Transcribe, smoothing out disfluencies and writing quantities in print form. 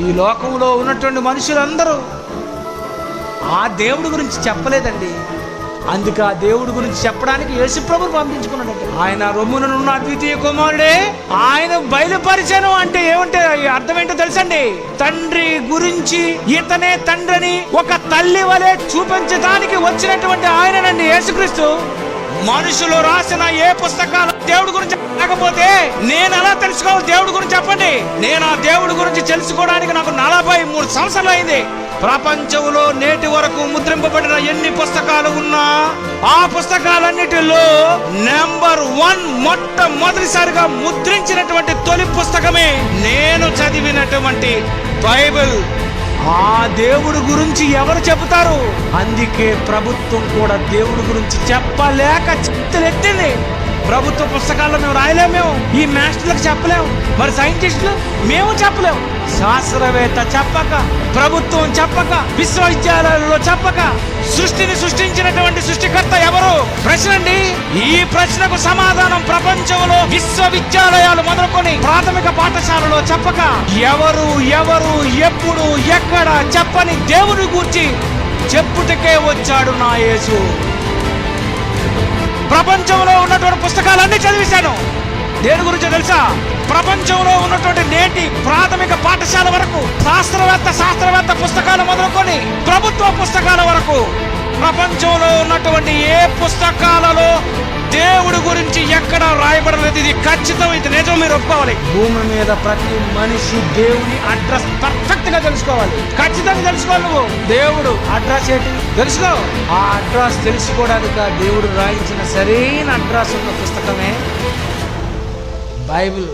ఈ లోకంలో ఉన్నటువంటి మనుషులందరూ ఆ దేవుడి గురించి చెప్పలేదండి. అందుకే ఆ దేవుడి గురించి చెప్పడానికి యేసుప్రభుని పంపించుకున్నాడు. ఆయన రొమ్ముననున్న అద్వితీయ కుమారుడే, ఆయన బయలుపరిచాను అంటే ఏమంటే అర్థం ఏంటో తెలుసండి. తండ్రి గురించి ఇతనే తండ్రిని ఒక తల్లి వలె చూపించడానికి వచ్చినటువంటి ఆయననండి యేసుక్రీస్తు. మనుషులు రాసిన ఏ పుస్తకాలు దేవుడి గురించి లేకపోతే నేను ఎలా తెలుసుకోవాలి దేవుడి గురించి చెప్పండి. నేను ఆ దేవుడి గురించి తెలుసుకోవడానికి నాకు 43 సంవత్సరాలు అయింది. ప్రపంచంలో నేటి వరకు ముద్రింపబడిన ఎన్ని పుస్తకాలు ఉన్నా ఆ పుస్తకాలన్నిటిలో నెంబర్ 1 మొట్టమొదటిసారిగా ముద్రించినటువంటి తొలి పుస్తకమే నేను చదివినటువంటి బైబిల్. ఆ దేవుడి గురించి ఎవరు చెబుతారు? అందుకే ప్రభుత్వం కూడా దేవుడి గురించి చెప్పలేక చేతులెత్తింది. ప్రభుత్వ పుస్తకాల్లో మేము రాయలేము, ఈ మాస్టర్లకు చెప్పలేము, మరి సైంటిస్టులు మేము చెప్పలేము. శాస్త్రవేత్త చెప్పక, ప్రభుత్వం చెప్పక, విశ్వవిద్యాలయాలలో చెప్పక, సృష్టిని సృష్టించినటువంటి సృష్టికర్త ఎవరు? ప్రశ్న అండి. ఈ ప్రశ్నకు సమాధానం ప్రపంచంలో విశ్వవిద్యాలయాలు మొదలుకొని ప్రాథమిక పాఠశాలలో చెప్పక, ఎవరు ఎప్పుడు ఎక్కడ చెప్పని దేవుని గూర్చి చెప్పుటకే వచ్చాడు నా యేసు. ప్రపంచంలో ఉన్నటువంటి పుస్తకాలన్నీ చదివేశాను. దేని గురించో తెలుసా? ప్రపంచంలో ఉన్నటువంటి నేటి ప్రాథమిక పాఠశాల వరకు, శాస్త్రవేత్త పుస్తకాలు మొదలుకొని ప్రభుత్వ పుస్తకాల వరకు, ప్రపంచంలో ఉన్నటువంటి ఏ పుస్తకాలలో దేవుడి గురించి ఎక్కడ రాయబడలేదు. ఇది ఖచ్చితం, ఇది నిజం, మీరు ఒప్పుకోవాలి. భూమి మీద ప్రతి మనిషి దేవుని అడ్రస్ పర్ఫెక్ట్ గా తెలుసుకోవాలి. ఖచ్చితంగా తెలుసుకోవాలి. నువ్వు దేవుడు అడ్రస్ ఏంటి తెలుసుకో. ఆ అడ్రస్ తెలుసుకోవడానికి దేవుడు రాయించిన సరైన అడ్రస్ ఉన్న పుస్తకమే బైబిల్.